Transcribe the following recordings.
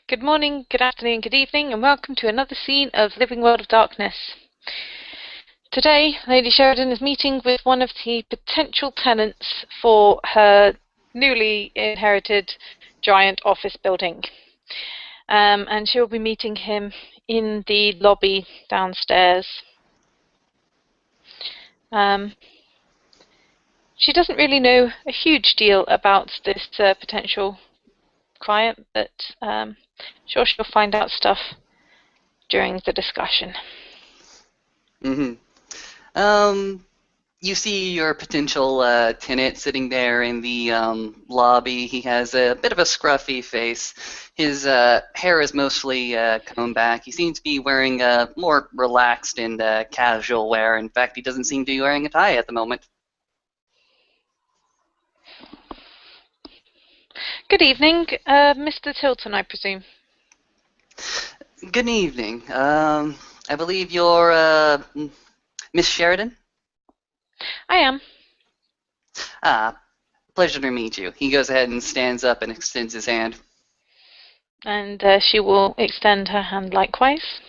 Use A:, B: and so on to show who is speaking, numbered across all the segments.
A: Good morning, good afternoon, good evening, and welcome to another scene of Living World of Darkness. Today, Lady Sheridan is meeting with one of the potential tenants for her newly inherited giant office building. And she'll be meeting him in the lobby downstairs. She doesn't really know a huge deal about this potential client, but sure she'll find out stuff during the discussion.
B: You see your potential tenant sitting there in the lobby. He has a bit of a scruffy face. His hair is mostly combed back. He seems to be wearing more relaxed and casual wear. In fact, he doesn't seem to be wearing a tie at the moment.
A: Good evening, Mr. Tilton, I presume.
B: Good evening. I believe you're Miss Sheridan?
A: I am.
B: Pleasure to meet you. He goes ahead and stands up and extends his hand.
A: And she will extend her hand likewise.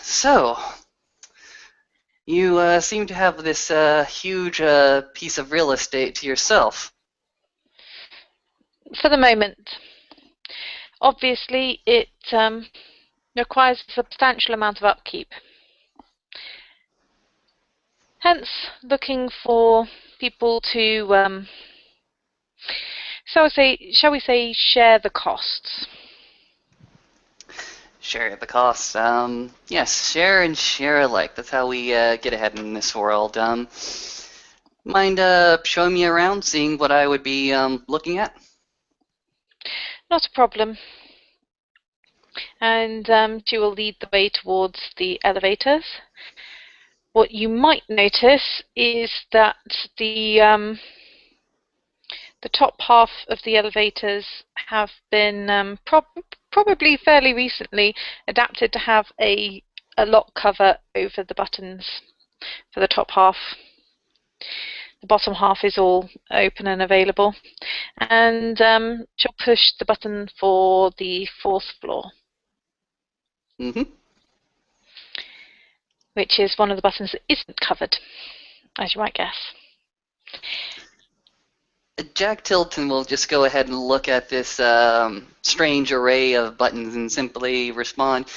B: So, you seem to have this huge piece of real estate to yourself.
A: For the moment. Obviously, it requires a substantial amount of upkeep. Hence, looking for people to, shall we say, share the costs.
B: Share the costs. Yes, share and share alike. That's how we get ahead in this world. Mind showing me around, seeing what I would be looking at?
A: Not a problem. And she will lead the way towards the elevators. What you might notice is that the top half of the elevators have been probably fairly recently adapted to have a lock cover over the buttons for the top half. The bottom half is all open and available. And she'll push the button for the 4th floor. Which is one of the buttons that isn't covered, as you might guess.
B: Jack Tilton will just go ahead and look at this strange array of buttons and simply respond,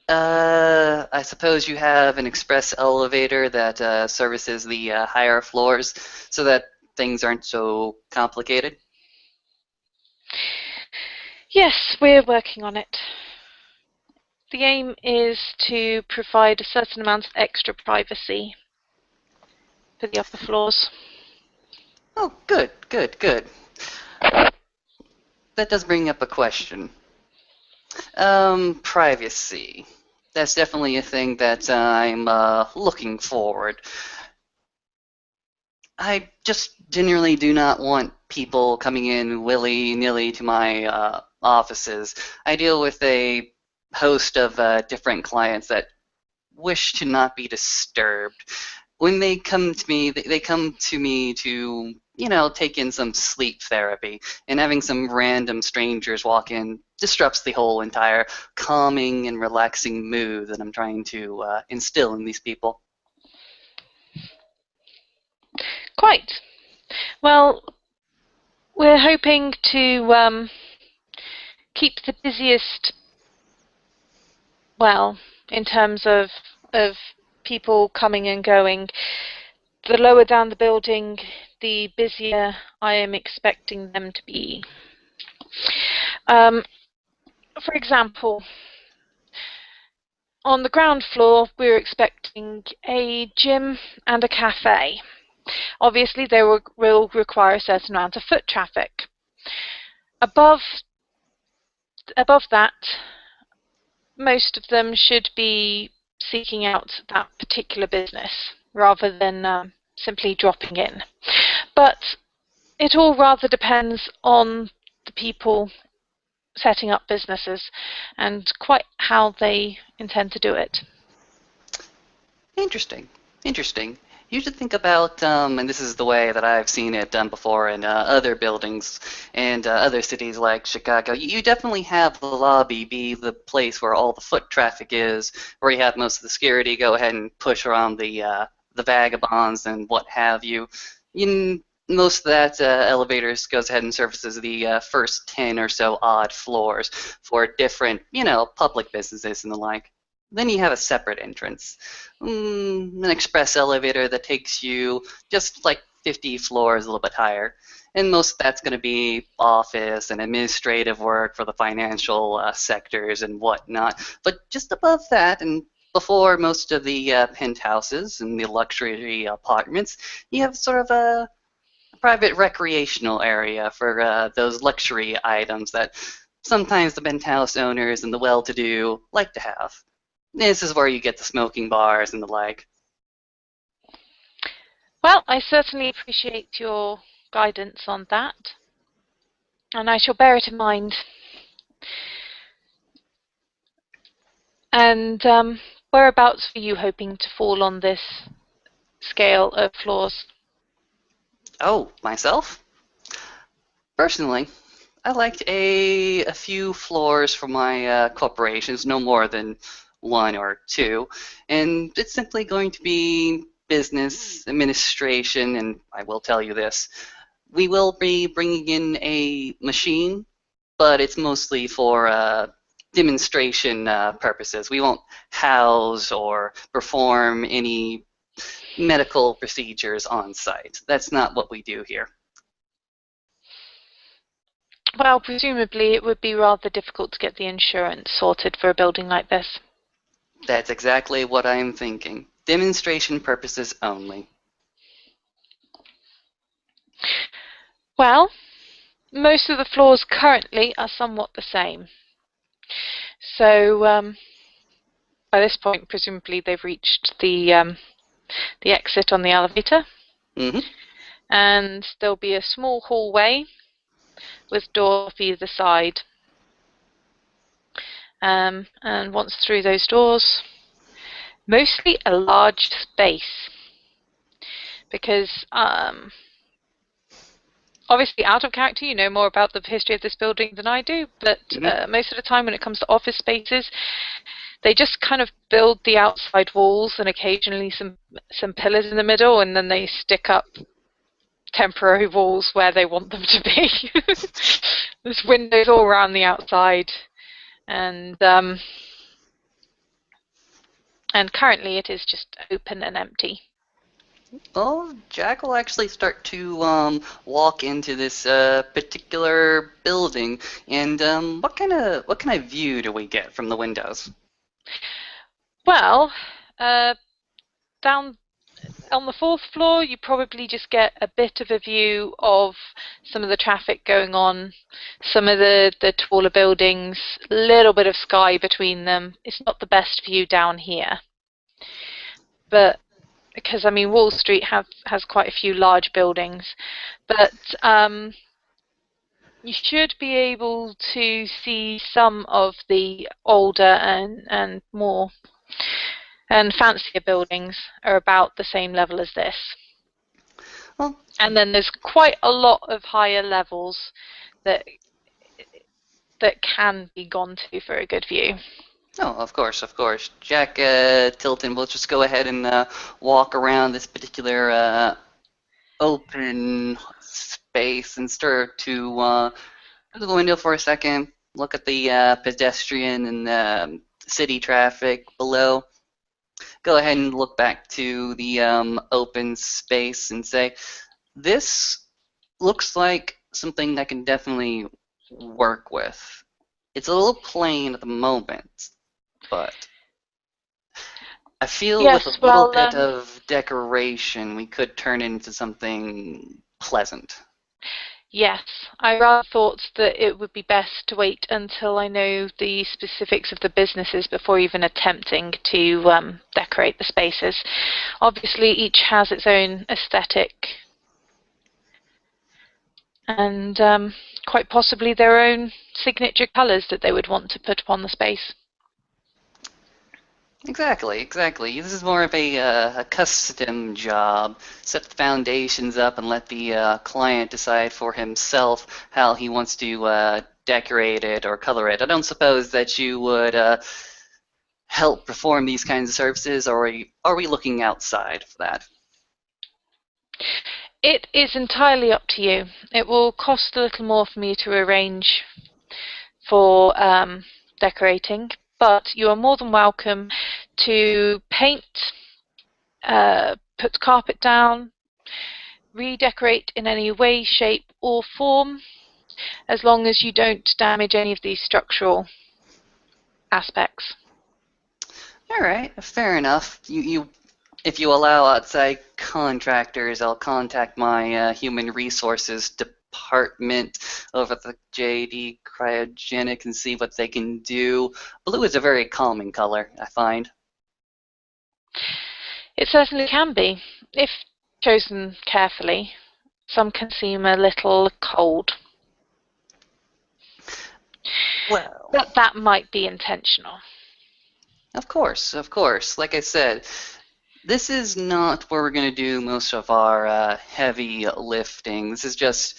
B: I suppose you have an express elevator that services the higher floors so that things aren't so complicated?
A: Yes, we're working on it. The aim is to provide a certain amount of extra privacy for the upper floors.
B: Oh, good. That does bring up a question. Privacy. That's definitely a thing that I'm looking forward. I just generally do not want people coming in willy-nilly to my offices. I deal with a host of different clients that wish to not be disturbed. When they come to me, they come to me to, take in some sleep therapy, and having some random strangers walk in disrupts the whole entire calming and relaxing mood that I'm trying to instill in these people.
A: Quite. Well, we're hoping to keep the busiest, well, in terms of people coming and going. The lower down the building, the busier I am expecting them to be. For example, on the ground floor, we're expecting a gym and a cafe. Obviously, they will require a certain amount of foot traffic. Above that, most of them should be seeking out that particular business rather than simply dropping in. But it all rather depends on the people setting up businesses and quite how they intend to do it.
B: Interesting. You should think about, and this is the way that I've seen it done before in other buildings and other cities like Chicago. You definitely have the lobby be the place where all the foot traffic is, where you have most of the security go ahead and push around the vagabonds and what have you. Most of that elevators goes ahead and services the first 10 or so odd floors for different, public businesses and the like. Then you have a separate entrance, an express elevator that takes you just like 50 floors, a little bit higher. And most of that's going to be office and administrative work for the financial sectors and whatnot. But just above that, and before most of the penthouses and the luxury apartments, you have sort of a private recreational area for those luxury items that sometimes the penthouse owners and the well-to-do like to have. This is where you get the smoking bars and the like.
A: Well, I certainly appreciate your guidance on that, and I shall bear it in mind. And whereabouts were you hoping to fall on this scale of floors?
B: Oh, myself? Personally, I like a few floors for my corporations, no more than one or two, and it's simply going to be business administration. And I will tell you this: we will be bringing in a machine, but it's mostly for demonstration purposes. We won't house or perform any medical procedures on site. That's not what we do here.
A: Well, presumably it would be rather difficult to get the insurance sorted for a building like this.
B: That's exactly what I'm thinking. Demonstration purposes only.
A: Well, most of the floors currently are somewhat the same. So by this point, presumably they've reached the exit on the elevator,
B: Mm-hmm.
A: and there'll be a small hallway with doors off either side. And once through those doors, mostly a large space, because obviously out of character, you know more about the history of this building than I do, but
B: Mm-hmm.
A: most of the time when it comes to office spaces, they just kind of build the outside walls and occasionally some pillars in the middle, and then they stick up temporary walls where they want them to be. There's windows all around the outside, and currently it is just open and empty.
B: Well, Jack will actually start to walk into this particular building, and what kind of view do we get from the windows?
A: Well, down on the fourth floor, you probably just get a bit of a view of some of the traffic going on, some of the taller buildings, a little bit of sky between them. It's not the best view down here, but because I mean Wall Street has quite a few large buildings, but you should be able to see some of the older and more and fancier buildings are about the same level as this.
B: Well,
A: And then there's quite a lot of higher levels that can be gone to for a good view.
B: oh, of course, of course. Jack Tilton will just go ahead and walk around this particular open space and start to go to the window for a second, look at the pedestrian and city traffic below. Go ahead and look back to the open space and say, this looks like something that can definitely work with. It's a little plain at the moment, but I feel with a
A: Yes,
B: little
A: well,
B: bit of decoration, we could turn it into something pleasant.
A: yes. I rather thought that it would be best to wait until I know the specifics of the businesses before even attempting to decorate the spaces. Obviously, each has its own aesthetic and quite possibly their own signature colours that they would want to put upon the space.
B: Exactly, exactly. This is more of a custom job. Set the foundations up and let the client decide for himself how he wants to decorate it or color it. I don't suppose that you would help perform these kinds of services, or are we looking outside for that?
A: It is entirely up to you. It will cost a little more for me to arrange for decorating, but you are more than welcome to paint, put the carpet down, redecorate in any way, shape, or form, as long as you don't damage any of these structural aspects.
B: All right, fair enough. If you allow outside contractors, I'll contact my human resources department over at the JD Cryogenic and see what they can do. Blue is a very calming color, I find.
A: It certainly can be, if chosen carefully. Some can seem a little cold,
B: Well,
A: but that might be intentional.
B: of course, of course. Like I said, this is not where we're going to do most of our heavy lifting. This is just,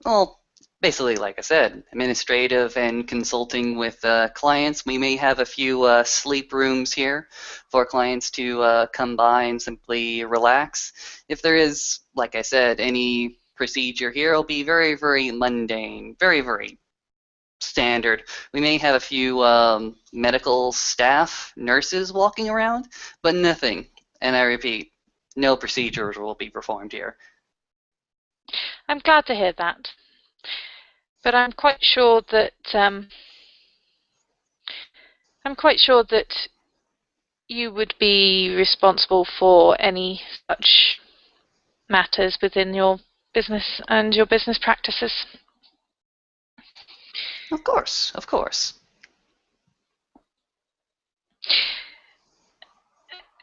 B: well, basically, like I said, administrative and consulting with clients. We may have a few sleep rooms here for clients to come by and simply relax. If there is, like I said, any procedure here, it'll be very, very mundane, very, very standard. We may have a few medical staff, nurses walking around, but nothing. And I repeat, no procedures will be performed here.
A: I'm glad to hear that, but I'm quite sure that you would be responsible for any such matters within your business and your business practices.
B: Of course, of course.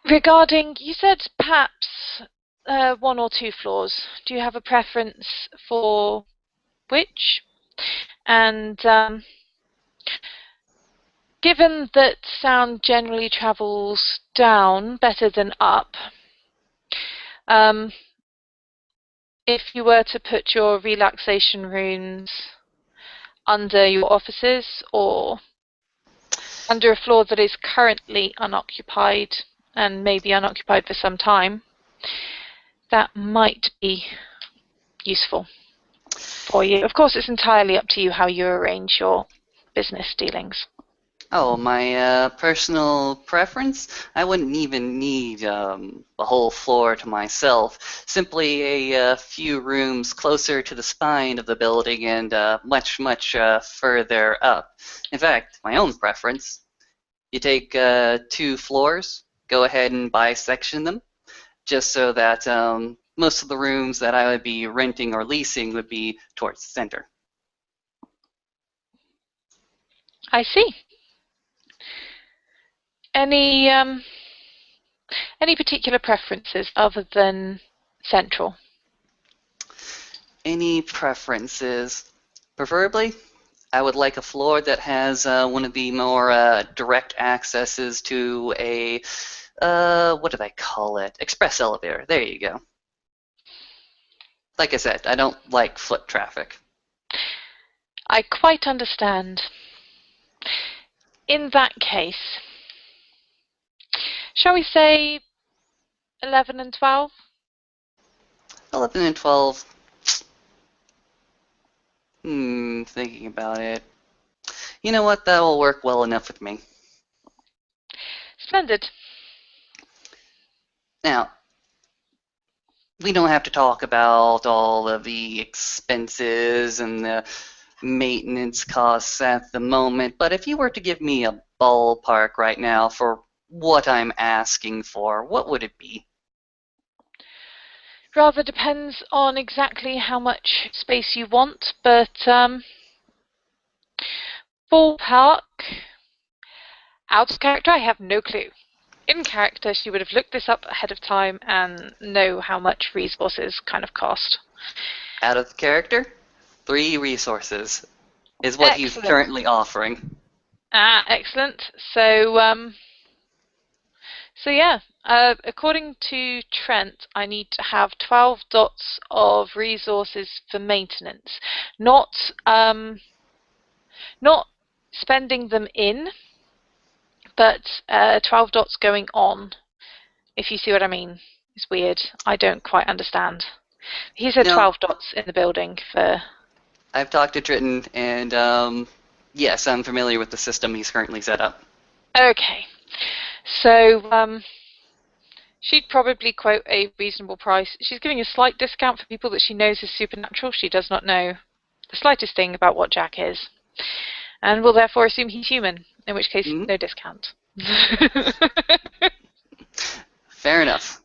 A: Regarding, you said perhaps one or two floors. Do you have a preference for which? And given that sound generally travels down better than up, um, if you were to put your relaxation rooms under your offices or under a floor that is currently unoccupied and maybe unoccupied for some time, that might be useful for you. Of course, it's entirely up to you how you arrange your business dealings.
B: Oh, my personal preference? I wouldn't even need a whole floor to myself. Simply a few rooms closer to the spine of the building and much, much further up. In fact, my own preference. You take two floors, go ahead and bisection them, just so that most of the rooms that I would be renting or leasing would be towards the center.
A: I see. Any any particular preferences other than central?
B: Any preferences? Preferably, I would like a floor that has one of the more direct accesses to a, what do they call it? Express elevator. There you go. Like I said, I don't like foot traffic.
A: I quite understand. In that case, shall we say 11 and 12?
B: 11 and 12, thinking about it. You know what? That will work well enough with me.
A: Splendid.
B: Now, we don't have to talk about all of the expenses and the maintenance costs at the moment, but if you were to give me a ballpark right now for what I'm asking for, what would it be?
A: Rather depends on exactly how much space you want, but ballpark, out of character, I have no clue. In character, she would have looked this up ahead of time and know how much resources kind of cost.
B: Out of the character, 3 resources is what he's
A: Excellent.
B: currently offering.
A: Excellent. So, So yeah, according to Trent, I need to have 12 dots of resources for maintenance, not not spending them in, but 12 dots going on. If you see what I mean, it's weird. I don't quite understand. He said
B: No,
A: 12 dots in the building for.
B: I've talked to Triton, and yes, I'm familiar with the system he's currently set up.
A: Okay, so she'd probably quote a reasonable price. She's giving a slight discount for people that she knows is supernatural. She does not know the slightest thing about what Jack is, and will therefore assume he's human, in which case,
B: Hmm.
A: no discount.
B: Fair enough.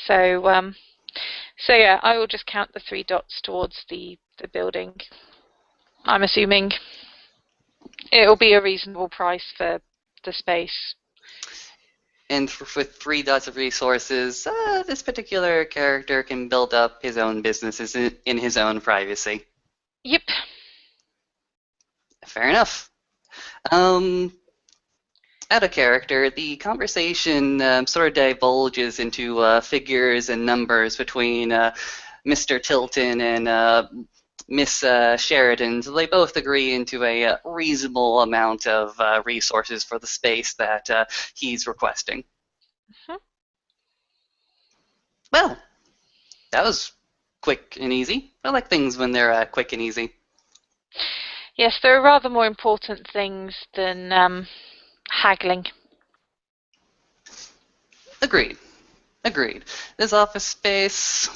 A: So, so yeah, I will just count the 3 dots towards the building. I'm assuming it'll be a reasonable price for the space.
B: And with 3 dots of resources, this particular character can build up his own businesses in his own privacy.
A: Yep.
B: Fair enough. Um, Out of character, the conversation sort of divulges into figures and numbers between Mr. Tilton and Miss Sheridan. So they both agree into a reasonable amount of resources for the space that he's requesting.
A: Mhm.
B: Well, that was quick and easy. I like things when they're quick and easy.
A: Yes, there are rather more important things than haggling.
B: Agreed. Agreed. This office space,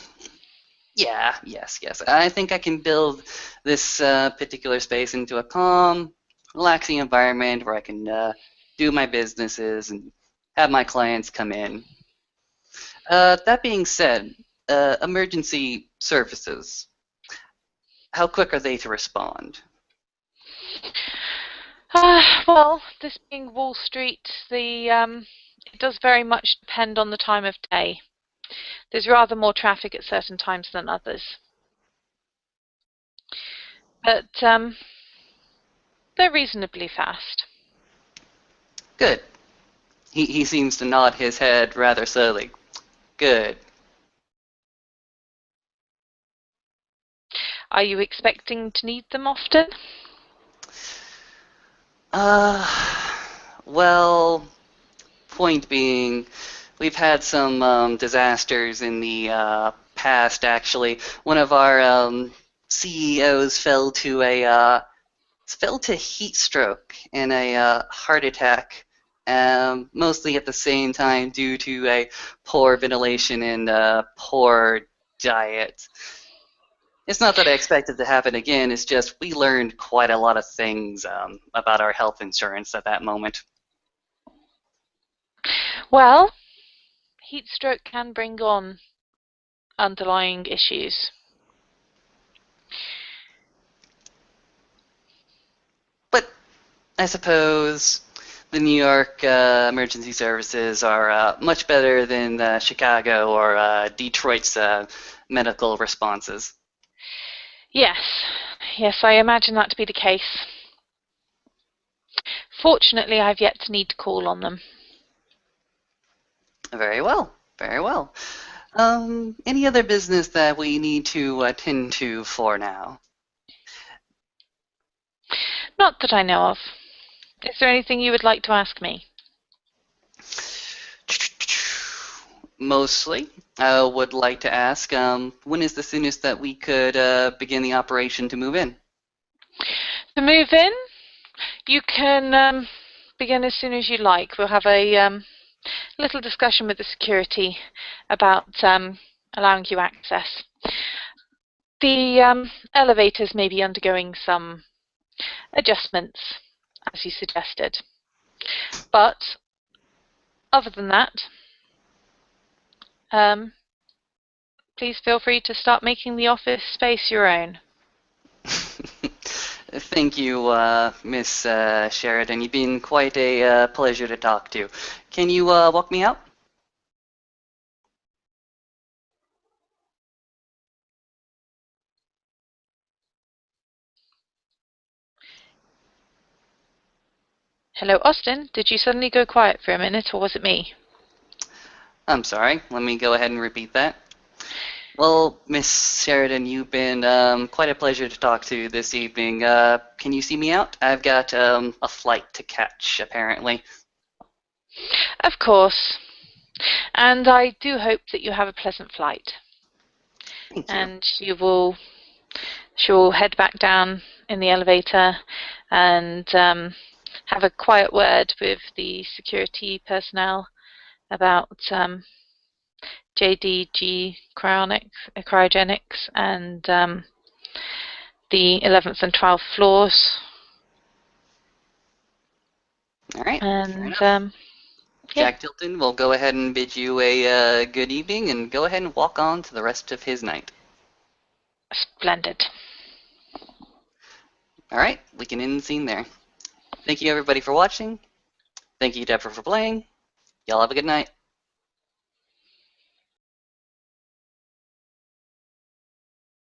B: yeah, yes. I think I can build this particular space into a calm, relaxing environment where I can do my businesses and have my clients come in. That being said, emergency services, how quick are they to respond?
A: Well, this being Wall Street, it does very much depend on the time of day. There's rather more traffic at certain times than others, but they're reasonably fast.
B: Good. He seems to nod his head rather slowly. Good.
A: Are you expecting to need them often?
B: Uh, well, point being, we've had some disasters in the past. Actually, one of our CEOs fell to heat stroke and a heart attack, mostly at the same time due to a poor ventilation and poor diet. It's not that I expect it to happen again. It's just we learned quite a lot of things about our health insurance at that moment.
A: Well, heat stroke can bring on underlying issues.
B: But I suppose the New York emergency services are much better than Chicago or Detroit's medical responses.
A: Yes, yes, I imagine that to be the case. Fortunately, I've yet to need to call on them.
B: Very well, very well. Any other business that we need to attend to for now?
A: Not that I know of. Is there anything you would like to ask me?
B: Mostly, I would like to ask, when is the soonest that we could begin the operation to move in?
A: To move in, you can begin as soon as you like. We'll have a little discussion with the security about allowing you access. The elevators may be undergoing some adjustments, as you suggested. But other than that, um, please feel free to start making the office space your own.
B: Thank you, Miss Sheridan. You've been quite a pleasure to talk to. Can you walk me out?
A: Hello, Austin. Did you suddenly go quiet for a minute, or was it me?
B: I'm sorry, let me go ahead and repeat that. Well, Miss Sheridan, you've been quite a pleasure to talk to this evening. Can you see me out? I've got a flight to catch, apparently.
A: Of course. And I do hope that you have a pleasant flight.
B: Thank you.
A: And she'll head back down in the elevator and have a quiet word with the security personnel about JDG cryogenics and the 11th and 12th floors.
B: All right, fair
A: And
B: enough.
A: yeah,
B: Jack Tilton will go ahead and bid you a good evening and go ahead and walk on to the rest of his night.
A: splendid.
B: All right, we can end the scene there. Thank you, everybody, for watching. Thank you, Deborah, for playing. Y'all have a good night.